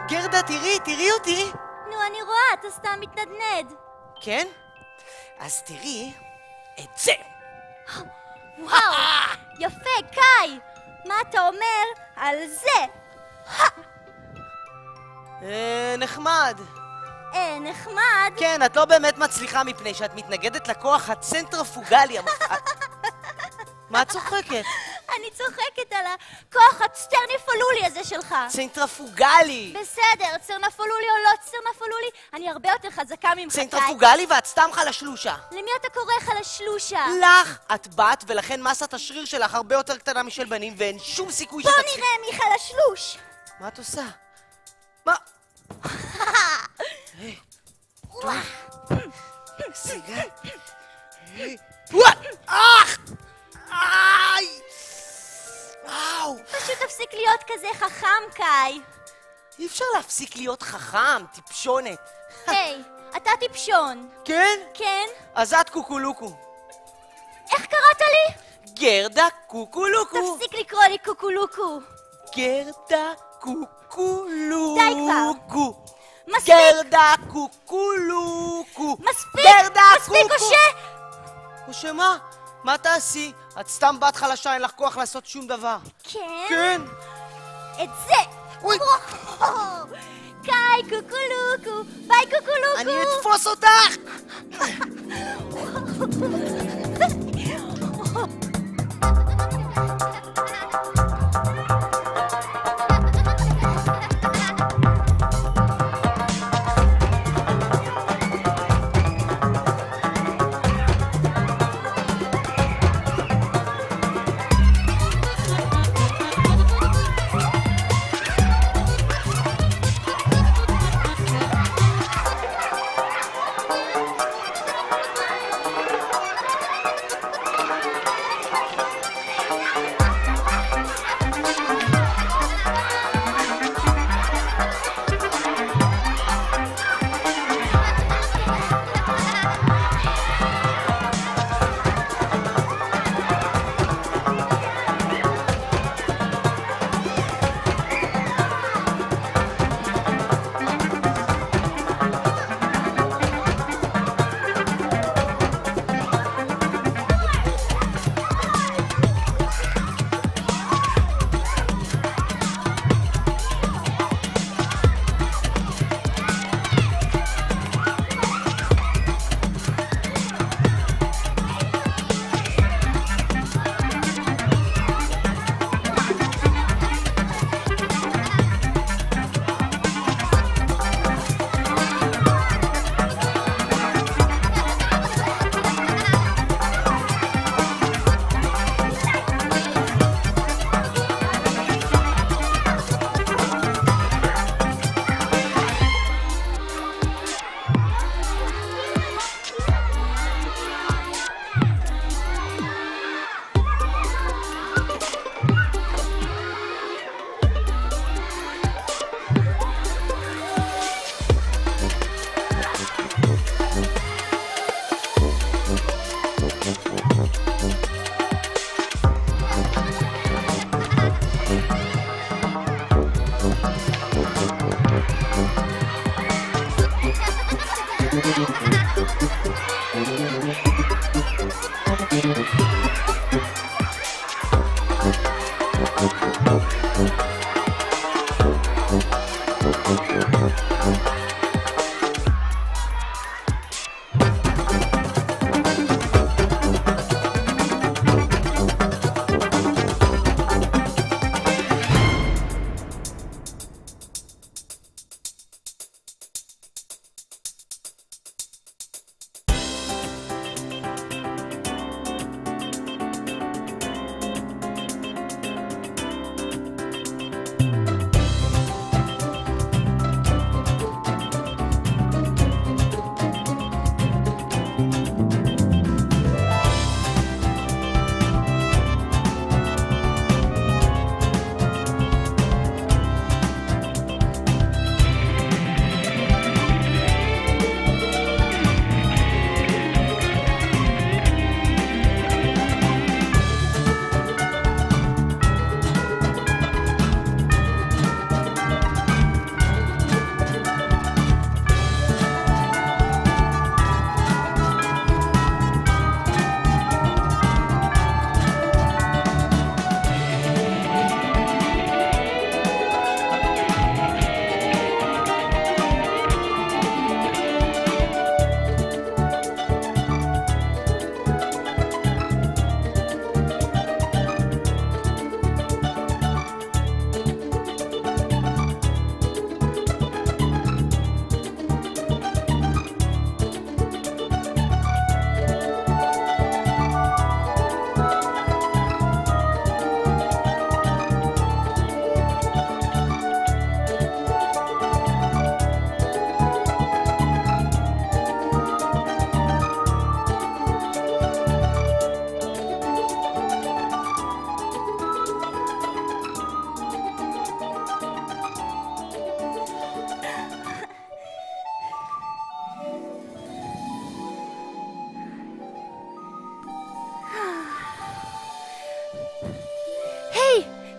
גרדה, תראי אותי. נו, אני רואה, אתה סתם מתנדנד. כן? אז תראי את זה. וואו, יפה, קאי. מה אתה אומר על זה? נחמד. נחמד? כן, את לא באמת מצליחה מפני שאת מתנגדת לכוח הצנטרפוגלי המופעל. מה את צוחקת? אני צוחקת על הכוח הצטרנפולולי הזה שלך. צנטרפוגלי. בסדר, צרנפולולי או לא צרנפולולי, אני הרבה יותר חזקה ממך, קאי. צנטרפוגלי ואת סתם חלשלושה. למי אתה קורא חלשלושה? לך, את בת, ולכן מסת השריר שלך הרבה יותר קטנה משל בנים, ואין שום סיכוי בוא שתצליח. נראה מי חלשלוש. מה את עושה? מה? טוב. סיגה. אך! איי! וואו! פשוט תפסיק להיות כזה חכם, קאי. אי אפשר להפסיק להיות חכם, טיפשונת. היי, אתה טיפשון. כן? כן? אז את קוקולוקו. איך קראת לי? גרדה קוקולוקו. תפסיק לקרוא לי קוקולוקו. גרדה קוקולוקו. די כבר. מספיק! גרדה קוקולוקו. מספיק! גרדה מספיק, אושה! אושה מה? מה תעשי? את סתם בת חלשה, אין לך כוח לעשות שום דבר. כן? כן. את זה! אוי! קאי קוקולוקו! ביי קוקולוקו! אני אתפוס אותך!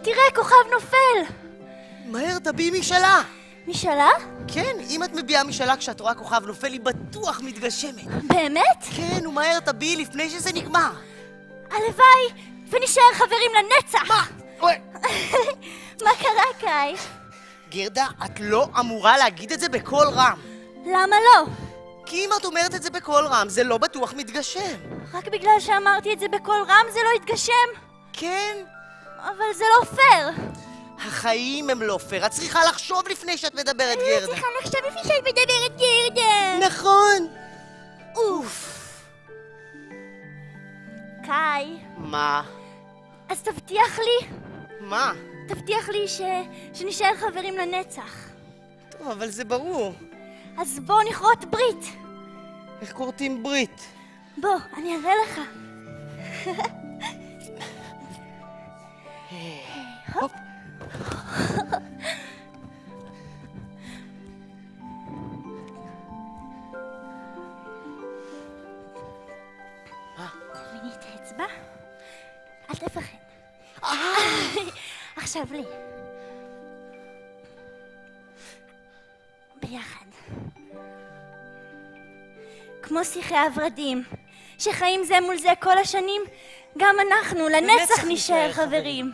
תראה, כוכב נופל! מהר, תביאי משאלה! משאלה? כן, אם את מביאה משאלה כשאת רואה כוכב נופל, היא בטוח מתגשמת. באמת? כן, ומהר תביאי לפני שזה נגמר. הלוואי, ונשאר חברים לנצח! מה? אוי. מה קרה, קאי? גרדה, את לא אמורה להגיד את זה בקול רם. למה לא? כי אם את אומרת את זה בקול רם, זה לא בטוח מתגשם. רק בגלל שאמרתי את זה בקול רם זה לא יתגשם? כן? אבל זה לא פייר. החיים הם לא פייר. את צריכה לחשוב לפני שאת מדברת, גרדה. צריכה לחשוב לפני שאת מדברת, גרדה. נכון. אוף. קאי. מה? אז תבטיח לי. מה? תבטיח לי שנשאר חברים לנצח. טוב, אבל זה ברור. אז בוא נכרות ברית. איך כורתים ברית? בוא, אני אראה לך. הופ. תביני את האצבע. אל תפחד. עכשיו לי. ביחד. כמו שיחי הורדים, שחיים זה מול זה כל השנים, גם אנחנו לנצח נשאר חברים.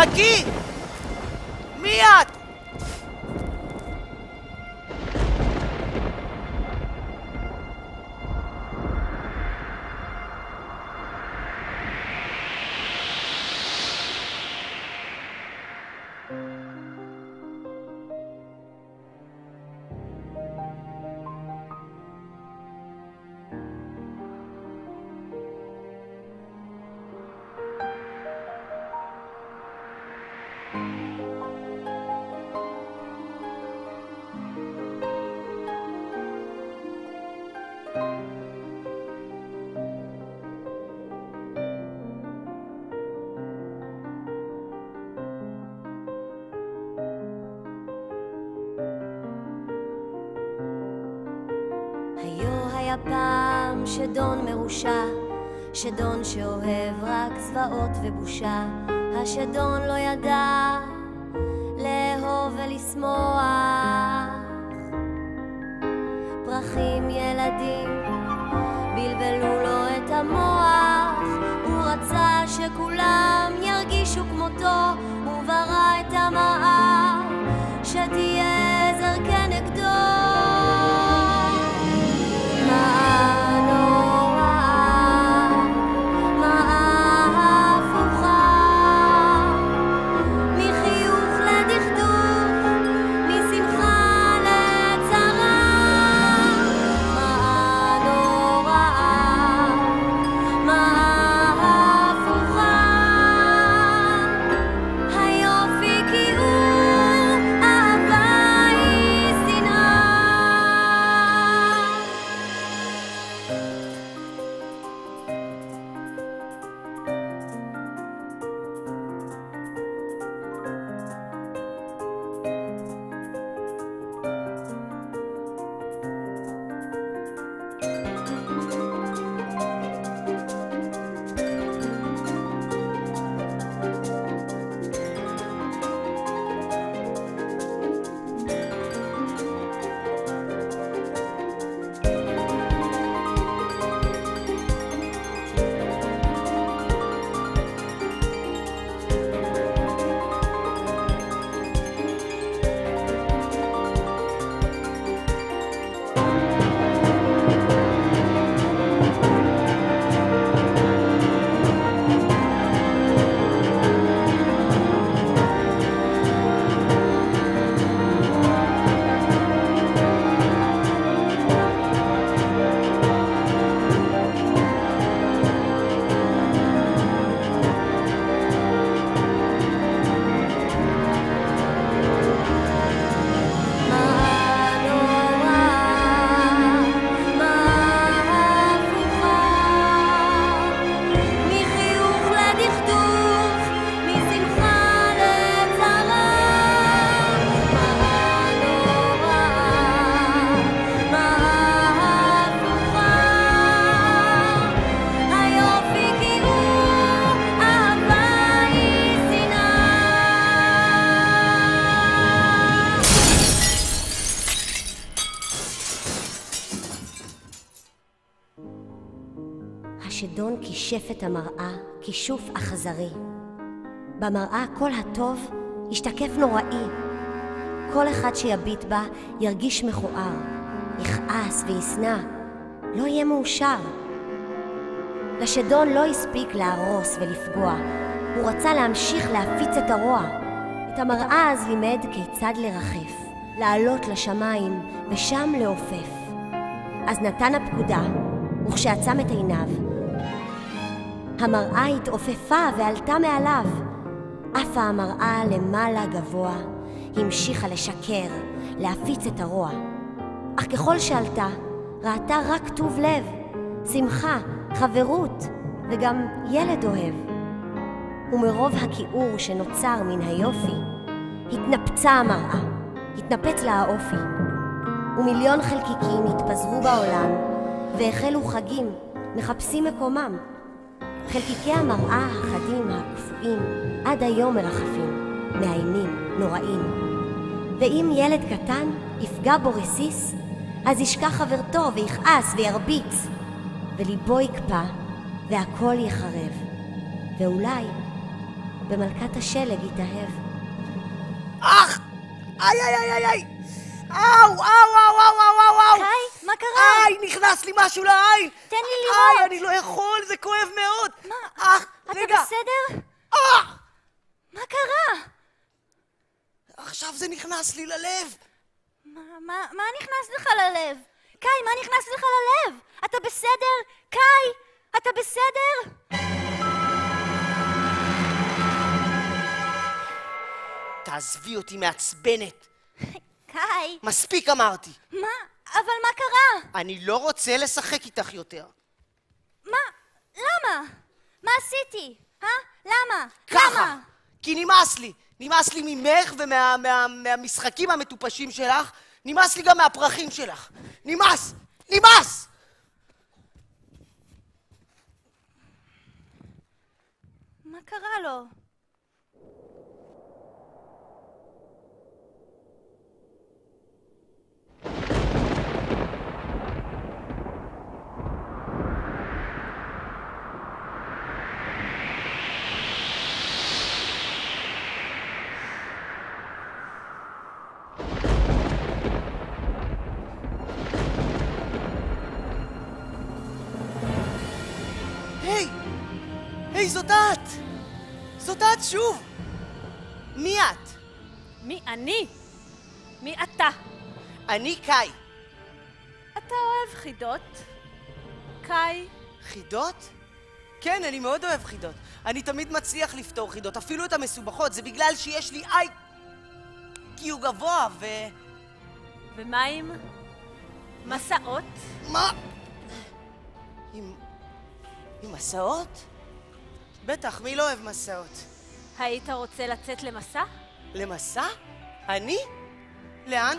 חכי! מי את? היה פעם שדון מרושע, שדון שאוהב רק צבאות ובושה. השדון לא ידע לאהוב ולשמוח, פרחים ילדים בלבלו לו את המוח. הוא רצה שכולם ירגישו כמותו, הוא ברא את המראה שתהיה עזר כנגדו. השדון כישף את המראה כישוף אכזרי. במראה כל הטוב ישתקף נוראי. כל אחד שיביט בה ירגיש מכוער, יכעס וישנא, לא יהיה מאושר. לשדון לא הספיק להרוס ולפגוע, הוא רצה להמשיך להפיץ את הרוע. את המראה אז לימד כיצד לרחף, לעלות לשמיים ושם לעופף. אז נתן הפקודה, וכשעצם את עיניו, המראה התעופפה ועלתה מעליו. עפה המראה למעלה גבוה, המשיכה לשקר, להפיץ את הרוע. אך ככל שעלתה, ראתה רק טוב לב, שמחה, חברות וגם ילד אוהב. ומרוב הכיעור שנוצר מן היופי, התנפצה המראה, התנפץ לה האופי. ומיליון חלקיקים התפזרו בעולם, והחלו חגים, מחפשים מקומם. חלקיקי המראה החדים הקפואים עד היום מרחפים, מאיימים, נוראים. ואם ילד קטן יפגע בו רסיס, אז ישכח חברתו ויכעס וירביץ, וליבו יקפא והכל יחרב. ואולי במלכת השלג התאהב. אח! איי איי איי איי איי! אאו! אאו! אאו! אאו! אאו! אאו! קאי, מה קרה? איי! נכנס לי משהו לעין! תן לי לראות! איי! אני לא יכול! זה כואב מאוד! מה? אח! אתה רגע! בסדר? מה קרה? עכשיו זה נכנס לי ללב! מה נכנס לך ללב? קאי, מה נכנס לך ללב? אתה בסדר? קאי, אתה בסדר? תעזבי אותי מעצבנת! קאי. מספיק אמרתי! מה? אבל מה קרה? אני לא רוצה לשחק איתך יותר. מה? למה? מה עשיתי? למה? ככה! למה? כי נמאס לי! נמאס לי ממך ומהמשחקים המטופשים שלך. נמאס לי גם מהפרחים שלך. נמאס! נמאס! מה קרה לו? היי, זאת את! זאת את שוב! מי את? מי אני? מי אתה? אני קאי. אתה אוהב חידות? קאי? חידות? כן, אני מאוד אוהב חידות. אני תמיד מצליח לפתור חידות, אפילו את המסובכות. זה בגלל שיש לי IQ גבוה ומה עם מסעות? מה? עם מסעות? בטח, מי לא אוהב מסעות? היית רוצה לצאת למסע? למסע? אני? לאן?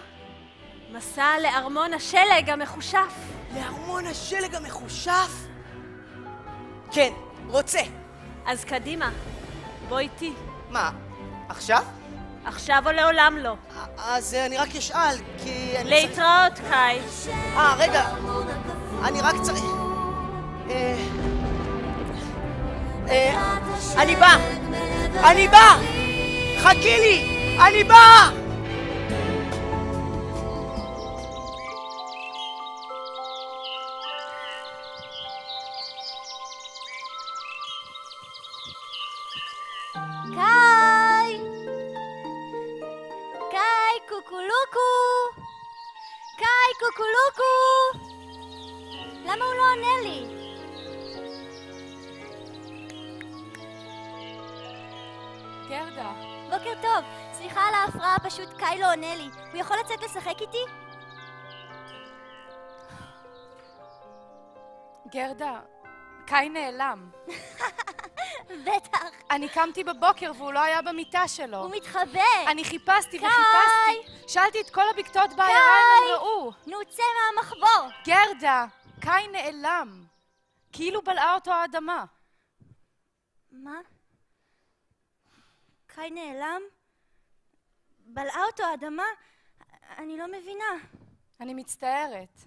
מסע לארמון השלג המחושף. לארמון השלג המחושף? כן, רוצה. אז קדימה, בוא איתי. מה, עכשיו? עכשיו או לעולם לא. אז אני רק אשאל, כי אני להתראות, קאי. רגע, אני רק צריך... אני בא! אני בא! חכי לי! אני בא! קאי! קאי, קוקולוקו! קאי, קוקולוקו! למה הוא לא עונה לי? גרדה. בוקר טוב, סליחה על ההפרעה, פשוט קאי לא עונה לי. הוא יכול לצאת לשחק איתי? גרדה, קאי נעלם. בטח. אני קמתי בבוקר והוא לא היה במיטה שלו. הוא מתחבא. אני חיפשתי קאי! וחיפשתי. שאלתי את כל הבקתות בעיירה אם הם ראו. נו, צא מהמחבור. גרדה, קאי נעלם. כאילו בלעה אותו האדמה. מה? קאי נעלם? בלעה אותו האדמה? אני לא מבינה. אני מצטערת.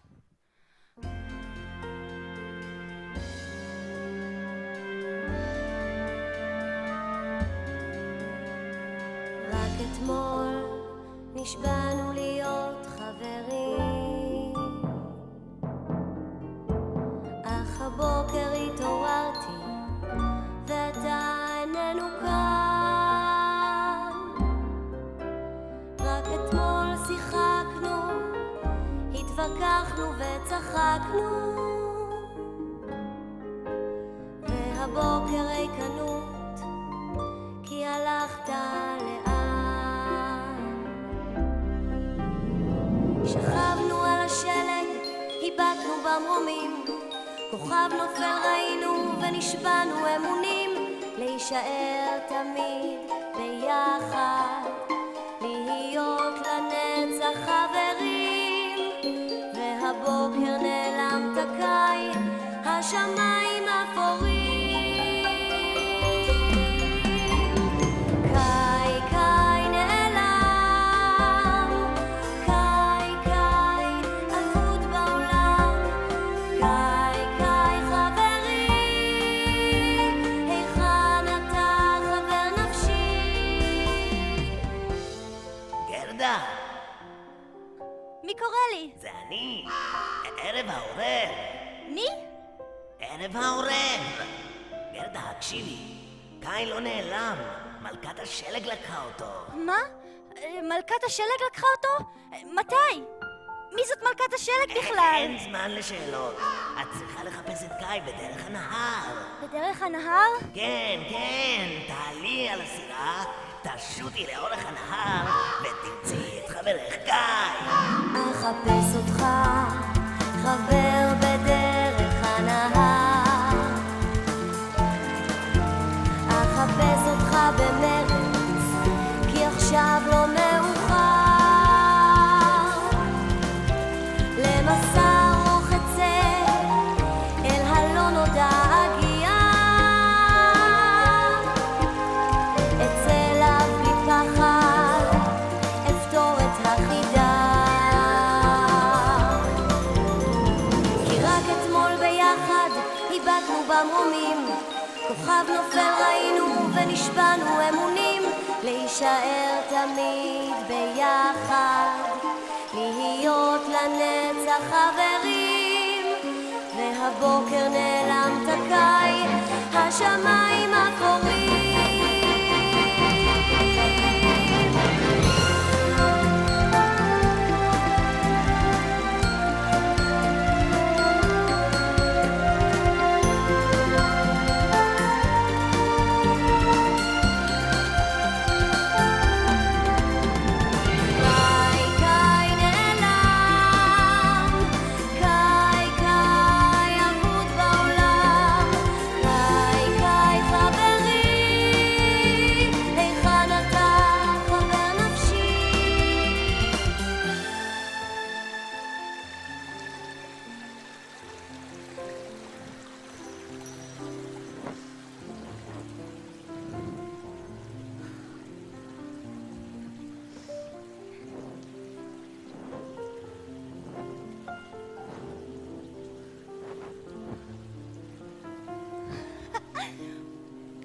רק אתמול נשבענו להיות חברים, אך הבוקר התעוררתי ואתה איננו כאן. רק אתמול שיחקנו, התווכחנו וצחקנו, והבוקר ריקנות כי הלכת לאן. שכבנו על השלג, היבטנו במרומים, כוכב נופל ראינו ונשבענו אמונים, להישאר תמיד ביחד, להיות לנצח חברים. והבוקר נעלמת קאי, השמיים אפורים. קאי, קאי נעלם, קאי, קאי אבוד בעולם, קאי, קאי חברי, היכן אתה חבר נפשי? העורב. גרדה, הקשיבי. קאי לא נעלם. מלכת השלג לקחה אותו. מה? מלכת השלג לקחה אותו? מתי? מי זאת מלכת השלג בכלל? אין זמן לשאלות. את צריכה לחפש את קאי בדרך הנהר. בדרך הנהר? כן, כן. תעלי על הסירה, תשוטי לאורך הנהר, ותמצאי את חברך קאי. אחפש אותך, חבר בדרך הנהר. אחפש אותך במרץ, כי עכשיו לא מאוחר. למסע ארוך אצא, אל הלא נודע אגיע. אצא אליו בלי פחד, אפתור את החידה. כי רק אתמול ביחד איבדנו במרומים, כוכב נופל ראינו ונשבענו אמונים, להישאר תמיד ביחד, להיות לנצח חברים. והבוקר נעלמת קאי, השמיים אפורים.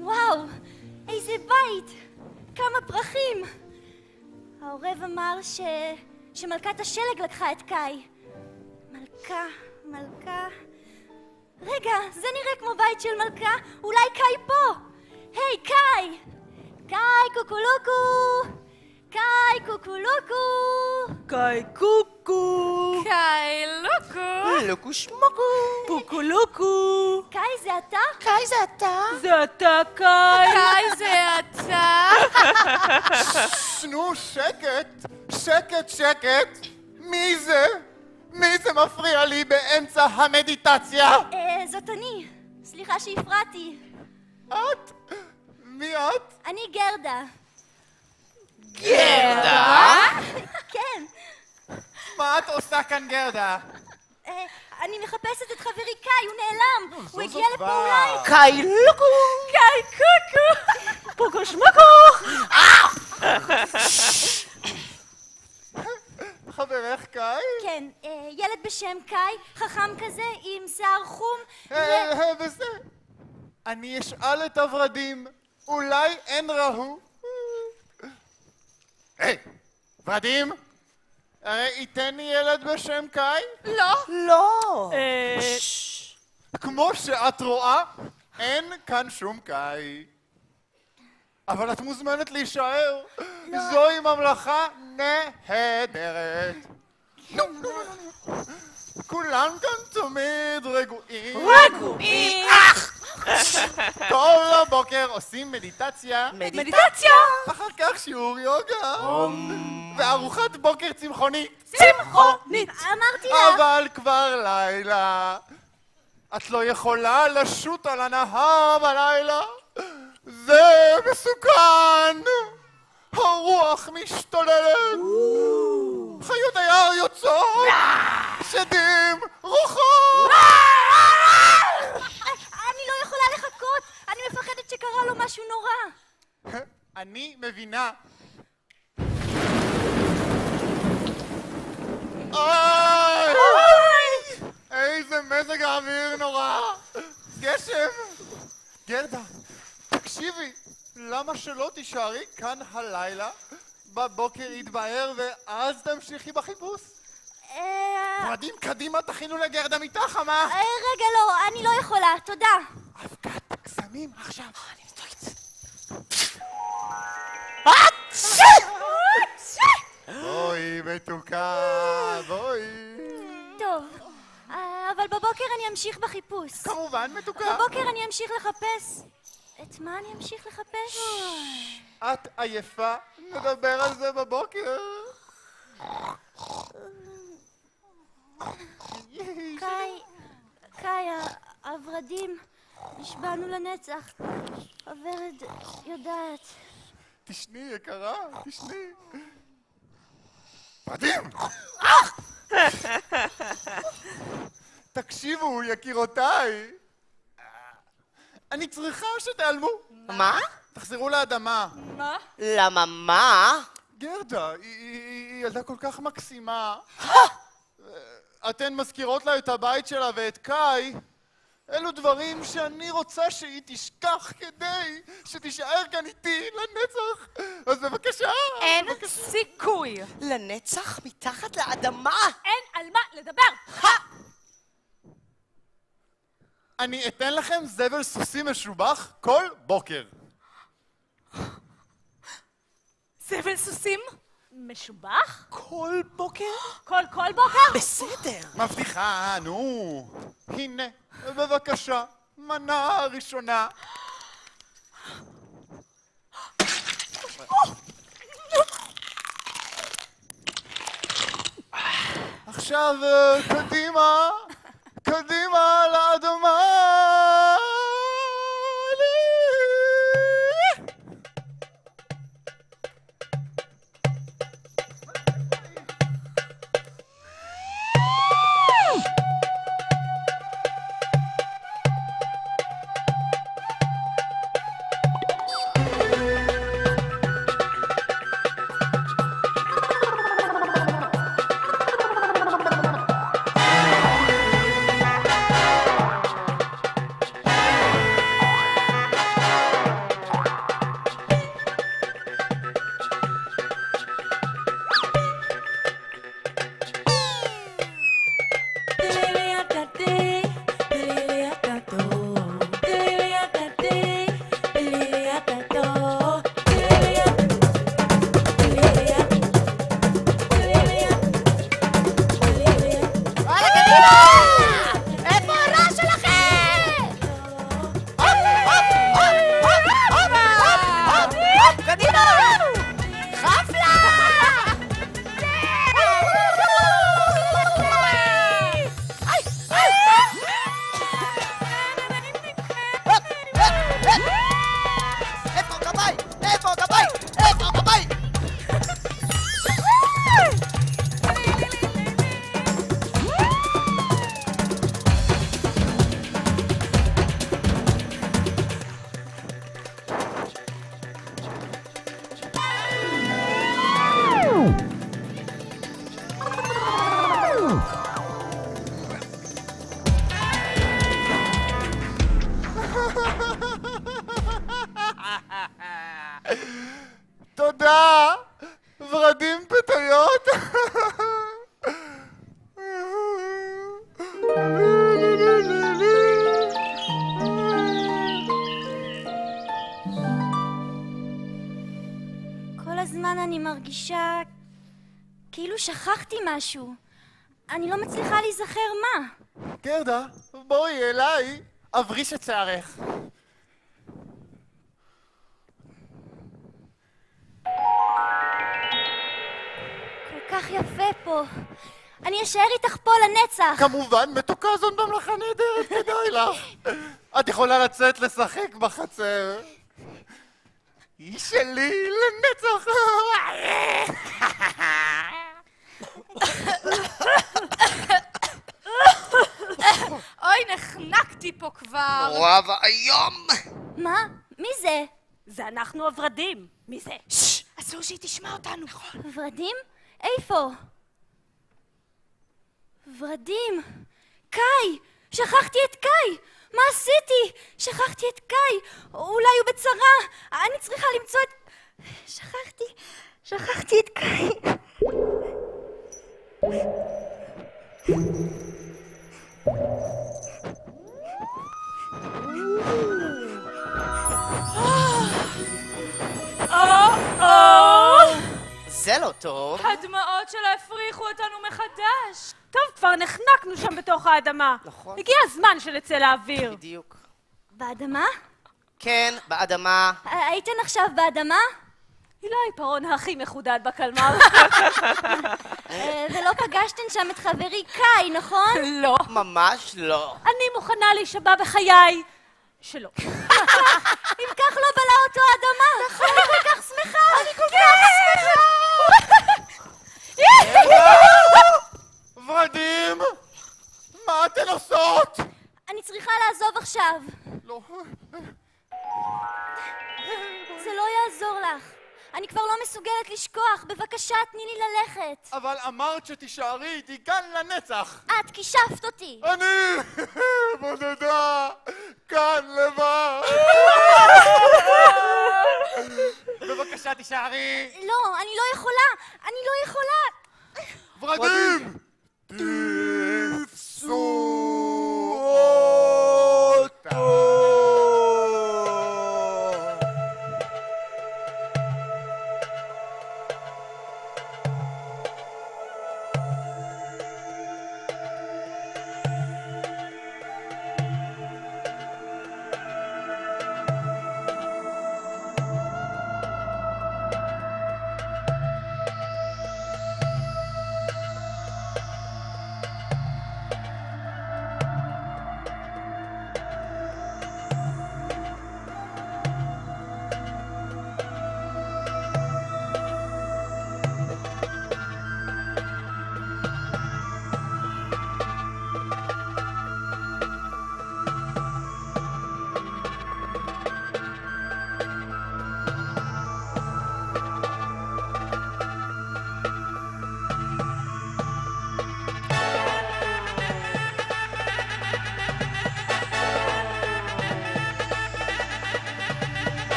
וואו, איזה בית! כמה פרחים! העורב אמר שמלכת השלג לקחה את קאי. מלכה... רגע, זה נראה כמו בית של מלכה. אולי קאי פה! היי, קאי! קאי קוקולוקו! קאי קוקולוקו! קאי קוקו! קאי לוקו! לוקו שמוקו! קוקו לוקו! קאי, זה אתה? קאי זה אתה? זה אתה קאי! קאי זה אתה? נו, שקט. מי זה? מי זה מפריע לי באמצע המדיטציה? זאת אני. סליחה שהפרעתי. את? מי את? אני גרדה. גרדה? כן. מה את עושה כאן, גרדה? אני מחפשת את חברי קאי, הוא נעלם. הוא הגיע זאת לפה כבר. אולי. קאי לוקו! קאי קוקו! פוקו שמוקו! חברך קאי? כן, ילד בשם קאי, חכם כזה, עם שיער חום. וזה. אני אשאל את הורדים, אולי אין ראו. היי, ורדים? הרי ייתן לי ילד בשם קאי? לא! כמו שאת רואה, אין כאן שום קאי. אבל את מוזמנת להישאר. זוהי ממלכה נהדרת. כולם כאן תמיד רגועים. כל הבוקר עושים מדיטציה. מדיטציה! אחר כך שיעור יוגה. וארוחת בוקר צמחונית. צמחונית! אמרתי לך. אבל כבר לילה. את לא יכולה לשוט על הנהר בלילה. זה מסוכן. הרוח משתוללת. חיות היער יוצאות. שדים, רוחות. אני לא יכולה לחכות. אני מפחדת שקרה לו משהו נורא. אני מבינה. איזה מזג האוויר נורא. גשם. גרדה, תקשיבי, למה שלא תישארי כאן הלילה? בבוקר יתבהר ואז תמשיכי בחיפוש. ורדים, קדימה, תכינו לגרדה מיטה חמה. רגע, לא, אני לא יכולה, תודה. אבקת קסמים עכשיו. אני מתרגש. בואי, מתוקה, בואי. טוב, אבל בבוקר אני אמשיך בחיפוש. כמובן, מתוקה. בבוקר אני אמשיך לחפש. את מה אני אמשיך לחפש? את עייפה? נדבר על זה בבוקר. קאי, הוורדים, נשבענו לנצח. הוורד יודעת. תשני, יקרה, תשני. ורדים! תקשיבו, יקירותיי. אני צריכה שתיעלמו. מה? תחזרו לאדמה. מה? למה מה? גרדה, היא ילדה כל כך מקסימה. אתן מזכירות לה את הבית שלה ואת קאי. אלו דברים שאני רוצה שהיא תשכח כדי שתישאר כאן איתי לנצח. אז בבקשה. אין סיכוי. לנצח מתחת לאדמה? אין על מה לדבר. אני אתן לכם זבל סוסי משובח כל בוקר. זבל סוסים? משובח? כל בוקר? כל בוקר? בסדר. מבטיחה, נו. הנה, בבקשה, מנה ראשונה. עכשיו, קדימה, קדימה לאדמה. תודה, ורדים פטריות. כל הזמן אני מרגישה כאילו שכחתי משהו. אני לא מצליחה להיזכר מה. גרדה, בואי אליי, אבריש את שערך. כל כך יפה פה. אני אשאר איתך פה לנצח. כמובן, מתוקה זאת ממלכה נהדרת, כדאי לך. את יכולה לצאת לשחק בחצר. היא שלי לנצח. אוי, נחנקתי פה כבר. נורא ואיום. מה? מי זה? זה אנחנו הוורדים. מי זה? ששש, אסור שהיא תשמע אותנו. נכון. ורדים? איפה? ורדים. קאי! שכחתי את קאי! מה עשיתי? שכחתי את קאי! אולי הוא בצרה! אני צריכה למצוא את... שכחתי את קאי. זה לא טוב. הדמעות שלה הפריחו אותנו מחדש. טוב, כבר נחנקנו שם בתוך האדמה. נכון. הגיע הזמן שנצא לאוויר. בדיוק. באדמה? כן, באדמה. הייתן עכשיו באדמה? היא לא העיפרון הכי מחודד בקלמר. ולא פגשתן שם את חברי קאי, נכון? לא. ממש לא. אני מוכנה להישבע בחיי שלא. אם כך לא בלעה אותו האדמה. נכון. אני כל כך שמחה. אני כל כך שמחה. ורדים! מה אתן עושות? אני צריכה לעזוב עכשיו. לא... זה לא יעזור לך. אני כבר לא מסוגלת לשכוח. בבקשה, תני לי ללכת. אבל אמרת שתישארי איתי כאן לנצח. את כישפת אותי. אני בודדה, כאן לבד. בבקשה תישארי. לא, אני לא יכולה. אני לא יכולה. ורדים! תפסו אותו!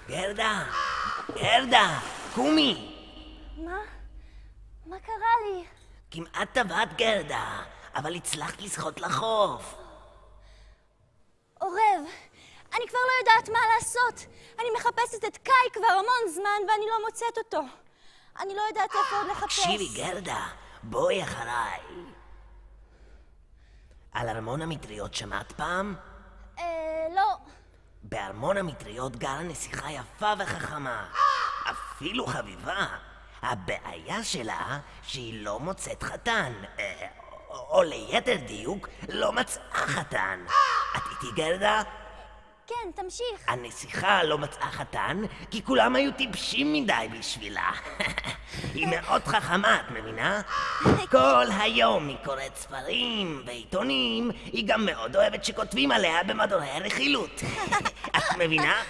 גרדה! גרדה! קומי! מה קרה לי? כמעט טבעת גרדה, אבל הצלחת לשחות לחוף. עורב, אני כבר לא יודעת מה לעשות. אני מחפשת את קאי כבר המון זמן ואני לא מוצאת אותו. אני לא יודעת איפה עוד לחפש. תקשיבי, גרדה, בואי אחריי. על ארמון המטריות שמעת פעם? לא. בארמון המטריות גרה נסיכה יפה וחכמה, אפילו חביבה. הבעיה שלה שהיא לא מוצאת חתן, או ליתר דיוק, לא מצאה חתן. את איתי, גרדה? כן, תמשיך. הנסיכה לא מצאה חתן כי כולם היו טיפשים מדי בשבילה. היא מאוד חכמה, את מבינה? כל היום היא קוראת ספרים ועיתונים, היא גם מאוד אוהבת שכותבים עליה במדורי הרכילות. את מבינה?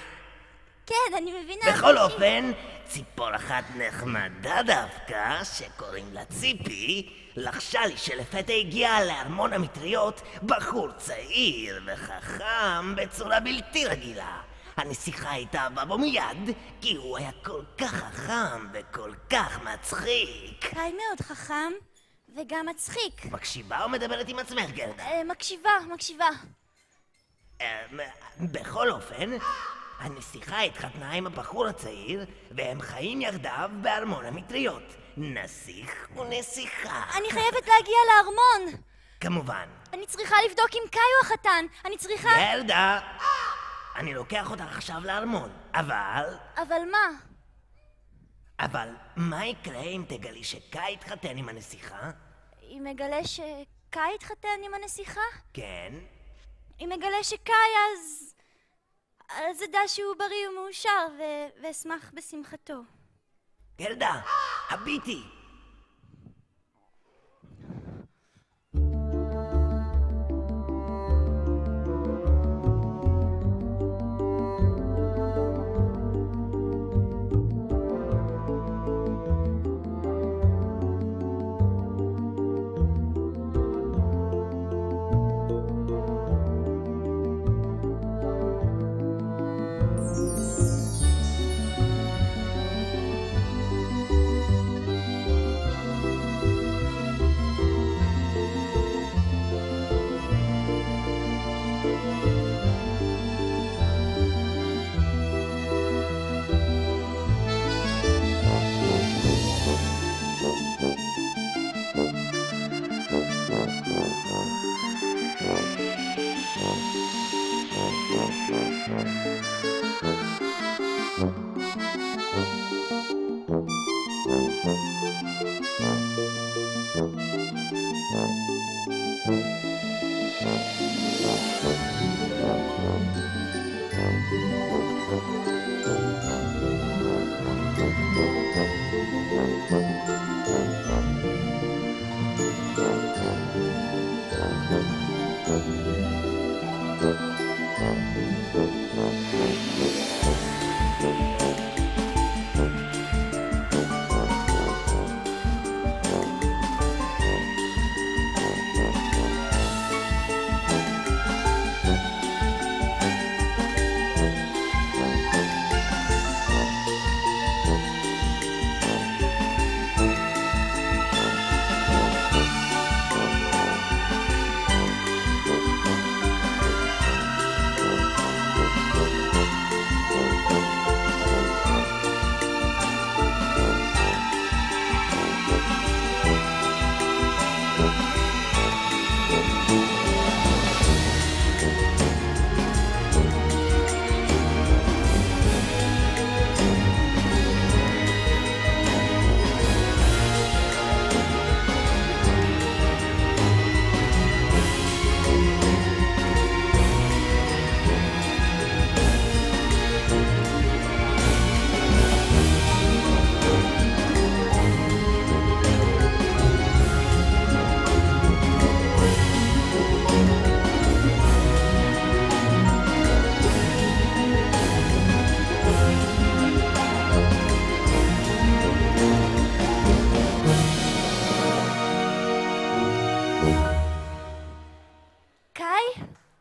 כן, אני מבינה. בכל אופן, ציפור אחת נחמדה דווקא, שקוראים לה ציפי, לחשה לי שלפתע הגיע לארמון המטריות בחור צעיר וחכם בצורה בלתי רגילה. הנסיכה התאהבה בו מיד, כי הוא היה כל כך חכם וכל כך מצחיק. קאי מאוד חכם וגם מצחיק. מקשיבה או מדברת עם עצמך, גרדה? מקשיבה. בכל אופן, הנסיכה התחתנה עם הבחור הצעיר, והם חיים יחדיו בארמון המטריות. נסיך ונסיכה. אני חייבת להגיע לארמון. כמובן. אני צריכה לבדוק אם קאי הוא החתן. אני צריכה... גרדה, אני לוקח אותך עכשיו לארמון, אבל מה? מה יקרה אם תגלי שקאי התחתן עם הנסיכה? אם מגלה שקאי התחתן עם הנסיכה? כן. אם מגלה שקאי אז אדע שהוא בריא ומאושר ואשמח בשמחתו. גרדה, הביטי.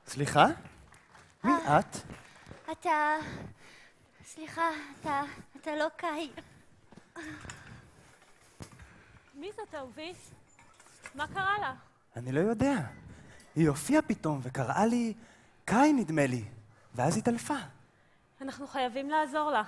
סליחה? מי את? סליחה, אתה לא קאי. מי זאת אהובי? מה קרה לה? אני לא יודע. היא הופיעה פתאום וקראה לי קאי נדמה לי, ואז התעלפה. אנחנו חייבים לעזור לה.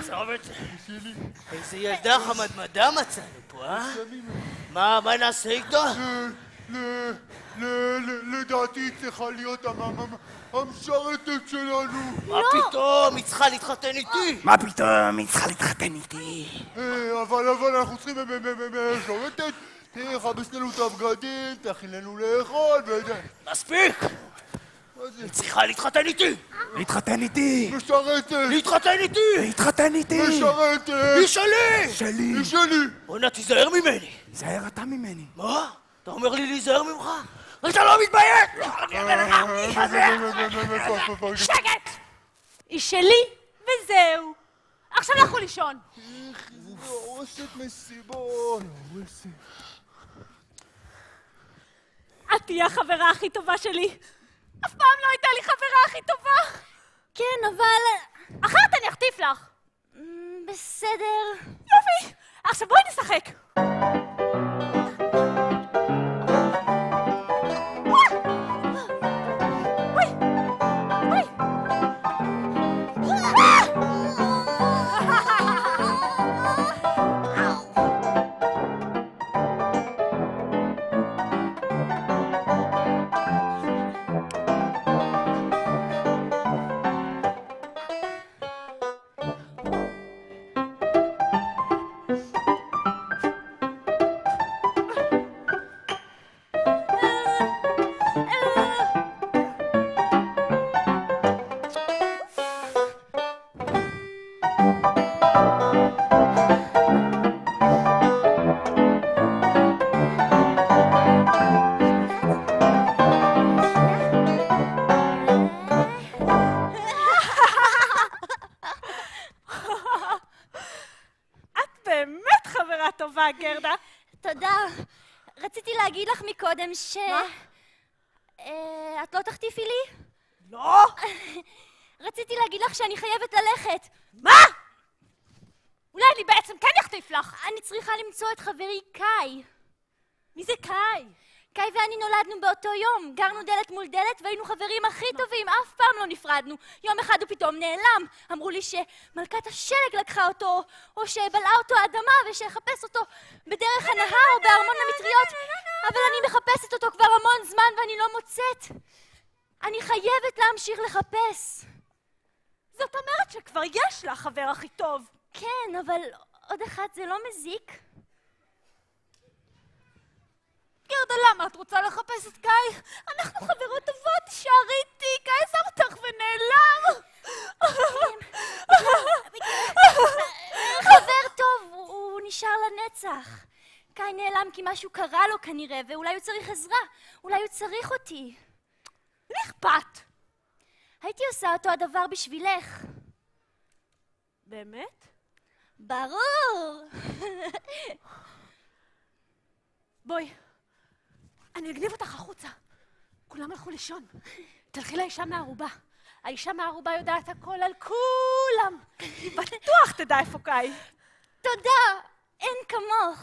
עזוב את זה. איזה ילדה חמדמדה מצאנו פה, אה? מה נעשה איתו? לדעתי צריכה להיות המשרתת שלנו. מה פתאום? היא צריכה להתחתן איתי. מה פתאום? היא צריכה להתחתן איתי. אבל אנחנו צריכים משרתת. תכבס לנו את הבגדים, תכין לנו לאכול וזה. מספיק! היא צריכה להתחתן איתי! להתחתן איתי! משרתת! להתחתן איתי! להתחתן איתי! משרתת! היא שלי! שלי! היא שלי! בוא'נה, תיזהר ממני! זהר אתה ממני. מה? אתה אומר לי להיזהר ממך? אתה לא מתבייש! אני אראה לך! מה זה? שקט! היא שלי, וזהו. עכשיו לכו לישון. איך זה הורסת מסיבות. את תהיה החברה הכי טובה שלי. אף פעם לא הייתה לי חברה הכי טובה. כן, אבל... אחרת אני אחטיף לך. בסדר. יופי. עכשיו בואי נשחק. גרדה. תודה. רציתי להגיד לך מקודם מה? את לא תחטיפי לי? לא! רציתי להגיד לך שאני חייבת ללכת. מה? אולי אני בעצם כן אחטיף לך. אני צריכה למצוא את חברי קאי. מי זה קאי? קאי ואני נולדנו באותו יום. גרנו דלת מול דלת והיינו חברים הכי טובים. אף פעם לא נפרדנו. יום אחד הוא פתאום נעלם. אמרו לי שמלכת השלג לקחה אותו, או שבלעה אותו האדמה ושחפש אותו בדרך הנהר או בארמון המטריות. אבל אני מחפשת אותו כבר המון זמן ואני לא מוצאת. אני חייבת להמשיך לחפש. זאת אומרת שכבר יש לה חבר הכי טוב. כן, אבל עוד אחד זה לא מזיק. גרדה, למה את רוצה לחפש את קאי? אנחנו חברות טובות, תישארי איתי, קאי עזב אותך ונעלם. חבר טוב, הוא נשאר לנצח. קאי נעלם כי משהו קרה לו כנראה, ואולי הוא צריך עזרה. אולי הוא צריך אותי. לי אכפת. הייתי עושה אותו הדבר בשבילך. באמת? ברור. בואי, אני אגניב אותך החוצה. כולם הלכו לישון. תלכי לאישה מהערובה. האישה מהערובה יודעת הכל על כולם. היא בטוח תדע איפה קאי. תודה, אין כמוך.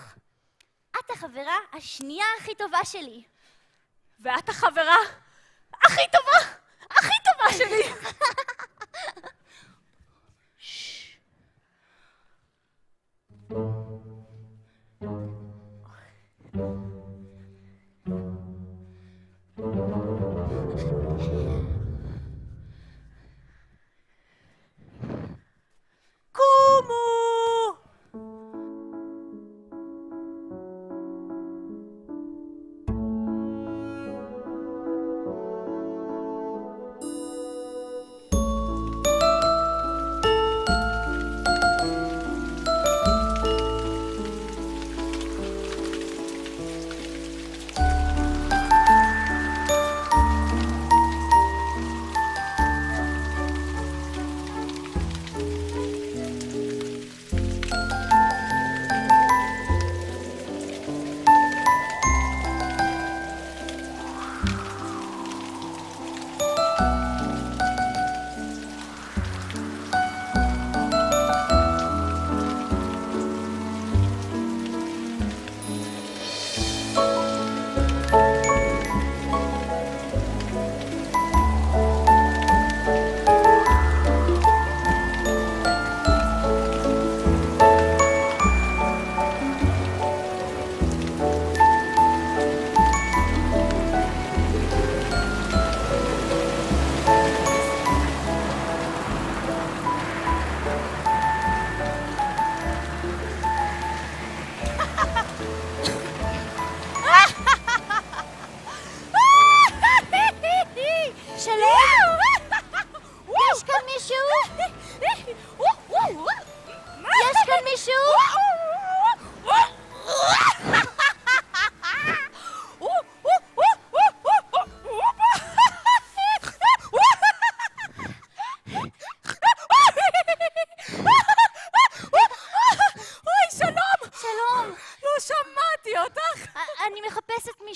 את החברה השנייה הכי טובה שלי. ואת החברה הכי טובה, הכי טובה שלי.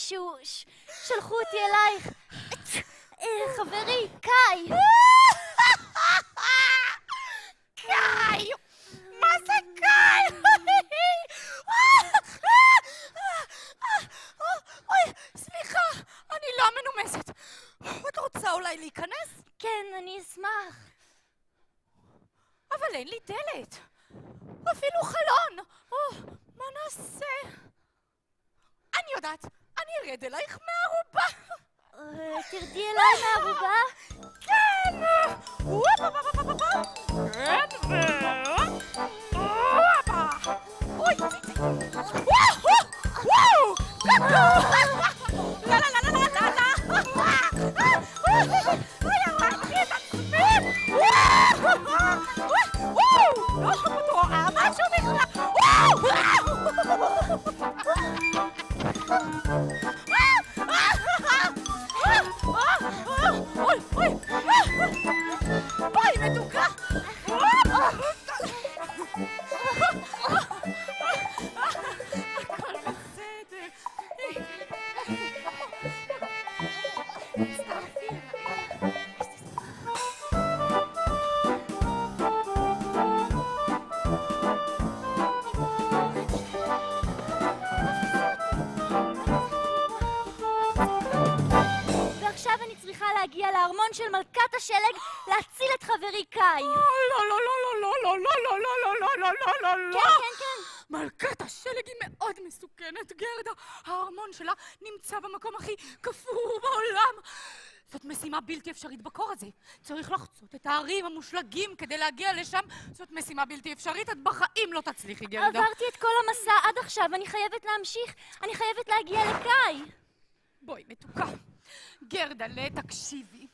משהו. שלחו אותי אלייך. חברי, קאי. קאי! מה זה קאי? אוי, סליחה, אני לא מנומסת. את רוצה אולי להיכנס? כן, אני אשמח. אבל אין לי דלת. אפילו חלון. מה נעשה? אני יודעת, אני ארד אלייך מהערובה. תרדי אליי מהערובה? כן! אוי, וואו! לה לה לה לה לה לה! אוי, הרגתי את עצמי! וואו! לא רואה משהו בכלל! אוי, מתוקה! הכל בסדר. תצטרפי אליי. ועכשיו אני צריכה להגיע לארמון של מלכת השלג להציל את חברי קאי. לא, לא, לא, לא, לא, לא, לא, לא, לא, לא, לא, לא, לא, לא. כן. מלכת השלג היא מאוד מסוכנת, גרדה. הארמון שלה נמצא במקום הכי כפור בעולם. זאת משימה בלתי אפשרית בקור הזה. צריך לחצות את הערים המושלגים כדי להגיע לשם. זאת משימה בלתי אפשרית, את בחיים לא תצליחי, גרדה. עברתי את כל המסע עד עכשיו, אני חייבת להמשיך. אני חייבת להגיע לקאי. בואי, מתוקה. גרדלה, תקשיבי.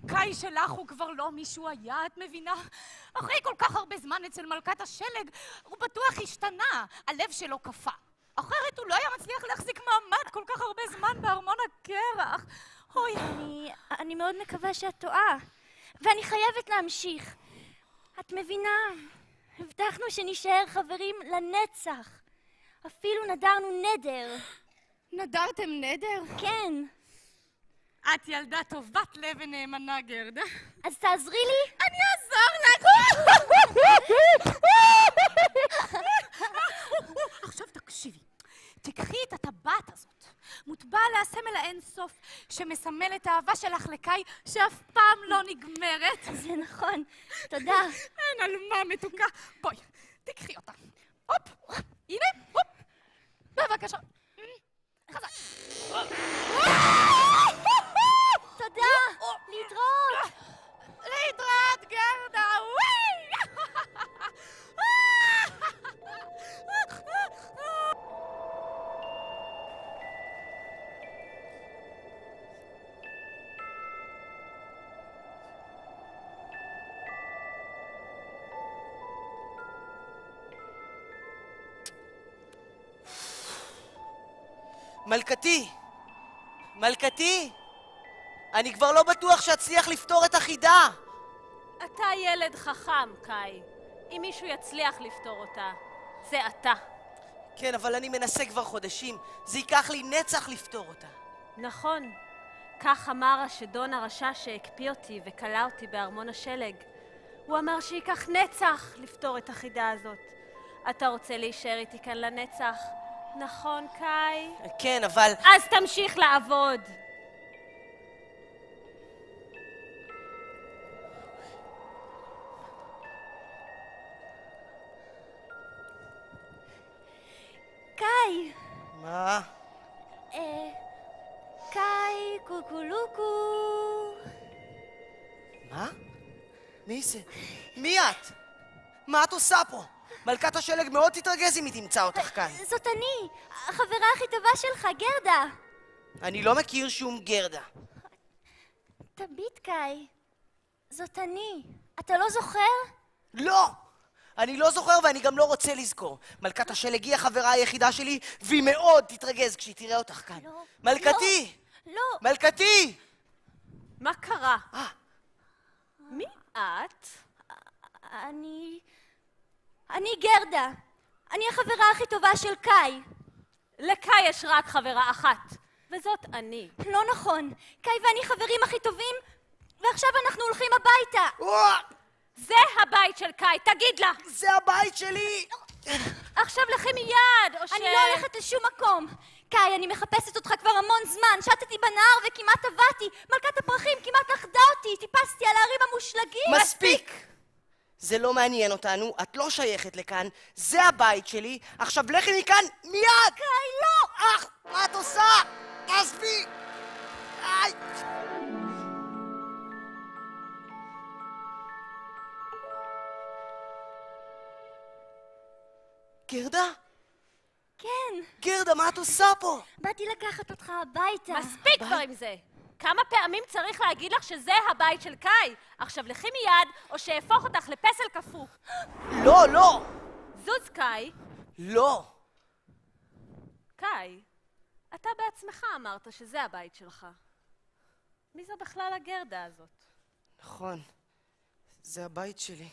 קאי שלך הוא כבר לא מישהו היה, את מבינה? אחרי כל כך הרבה זמן אצל מלכת השלג, הוא בטוח השתנה. הלב שלו קפא. אחרת הוא לא היה מצליח להחזיק מעמד כל כך הרבה זמן בארמון הקרח. אוי. אני מאוד מקווה שאת טועה. ואני חייבת להמשיך. את מבינה? הבטחנו שנשאר חברים לנצח. אפילו נדרנו נדר. נדרתם נדר? כן. את ילדה טובת לב ונאמנה, גרדה. אז תעזרי לי? אני אעזור לך! עכשיו תקשיבי. תקחי את הטבעת הזאת. מוטבע לה סמל האינסוף שמסמל את האהבה שלך לקאי שאף פעם לא נגמרת. זה נכון. תודה. אין על מה, מתוקה. בואי, תקחי אותה. הופ, הנה, הופ. בבקשה. חזק. תודה. להתראות. להתראות, גרדה. מלכתי! אני כבר לא בטוח שאצליח לפתור את החידה! אתה ילד חכם, קאי. אם מישהו יצליח לפתור אותה, זה אתה. כן, אבל אני מנסה כבר חודשים. זה ייקח לי נצח לפתור אותה. נכון. כך אמר השדון הרשע שהקפיא אותי וכלה אותי בארמון השלג. הוא אמר שייקח נצח לפתור את החידה הזאת. אתה רוצה להישאר איתי כאן לנצח? נכון, קאי? כן, אבל... אז תמשיך לעבוד. קאי! מה? קאי קוקולוקו. מה? מי זה? מי את? מה את עושה פה? מלכת השלג מאוד תתרגז אם היא תמצא אותך כאן. זאת אני, החברה הכי טובה שלך, גרדה. אני לא מכיר שום גרדה. תביט, קאי. זאת אני. אתה לא זוכר? לא! אני לא זוכר ואני גם לא רוצה לזכור. מלכת השלג היא החברה היחידה שלי, והיא מאוד תתרגז כשהיא תראה אותך כאן. לא. מלכתי! לא. מלכתי! מה קרה? מי את? אני גרדה. אני החברה הכי טובה של קאי. לקאי יש רק חברה אחת. וזאת אני. לא נכון. קאי ואני חברים הכי טובים, ועכשיו אנחנו הולכים הביתה. זה הבית של קאי, תגיד לה! זה הבית שלי! עכשיו לכי מיד, או ש... אני לא הולכת לשום מקום. קאי, אני מחפשת אותך כבר המון זמן. שטתי בנהר וכמעט טבעתי. מלכת הפרחים כמעט אחדה אותי. טיפסתי על הערים המושלגים. מספיק! זה לא מעניין אותנו, את לא שייכת לכאן, זה הבית שלי, עכשיו לכי מכאן מיד! קאי, לא! מה את עושה? תעזבי! איי! גרדה? כן. גרדה, מה את עושה פה? באתי לקחת אותך הביתה. מספיק כבר עם זה! כמה פעמים צריך להגיד לך שזה הבית של קאי? עכשיו לכי מיד, או שאהפוך אותך לפסל קפוא. לא, לא! זוז, קאי. לא! קאי, אתה בעצמך אמרת שזה הבית שלך. מי זו בכלל הגרדה הזאת? נכון, זה הבית שלי.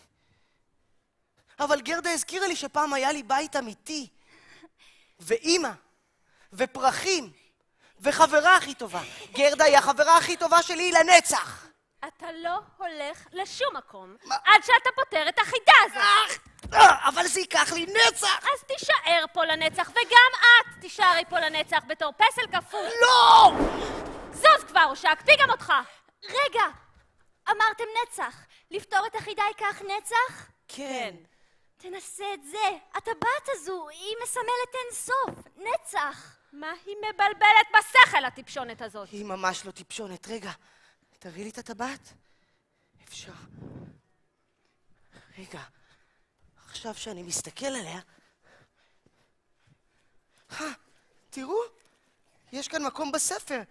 אבל גרדה הזכירה לי שפעם היה לי בית אמיתי. ואימא, ופרחים, וחברה הכי טובה. גרדה היא החברה הכי טובה שלי לנצח. אתה לא הולך לשום מקום עד שאתה פותר את החידה הזאת. אבל זה ייקח לי נצח! אז תישאר פה לנצח, וגם את תישארי פה לנצח בתור פסל כפול. לא! זוז כבר, או שאקפיא גם אותך. רגע, אמרתם נצח. לפתור את החידה ייקח נצח? כן. תנסה את זה. הטבעת הזו, היא מסמלת אין סוף. נצח. מה היא מבלבלת בשכל, הטיפשונת הזאת? היא ממש לא טיפשונת. רגע, תראי לי את הטבעת. אפשר. רגע, עכשיו שאני מסתכל עליה... תראו, יש כאן מקום בספר.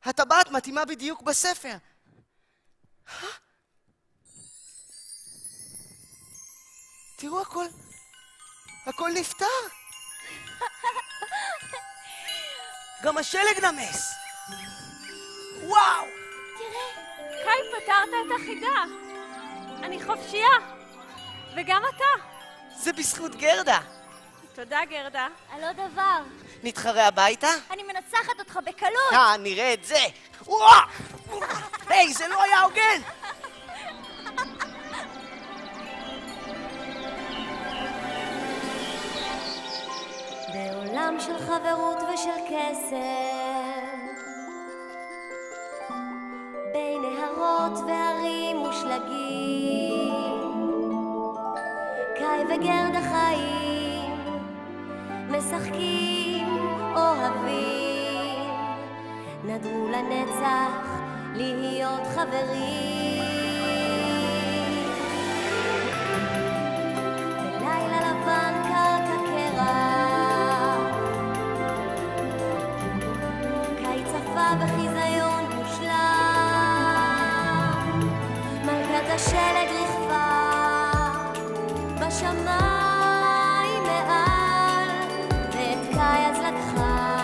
הטבעת מתאימה בדיוק בספר. תראו, הכל נפתר. גם השלג נמס. וואו! קאי, פתרת את החידה. אני חופשייה. וגם אתה. זה בזכות גרדה. תודה, גרדה. על עוד דבר. נתחרה הביתה? אני מנצחת אותך בקלות. נראה את זה. וואו! היי, זה לא היה הוגן! בעולם של חברות ושל קסם, בין נהרות והרים מושלגים, קאי וגרדה חיים, משחקים, אוהבים, נדרו לנצח להיות חברים. בלילה לבן קר כקרח, קאי צפה בחיזיון מושלם, מלכת השלג רכבה בשמיים מעל, ואת קאי אז לקחה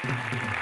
Thank you.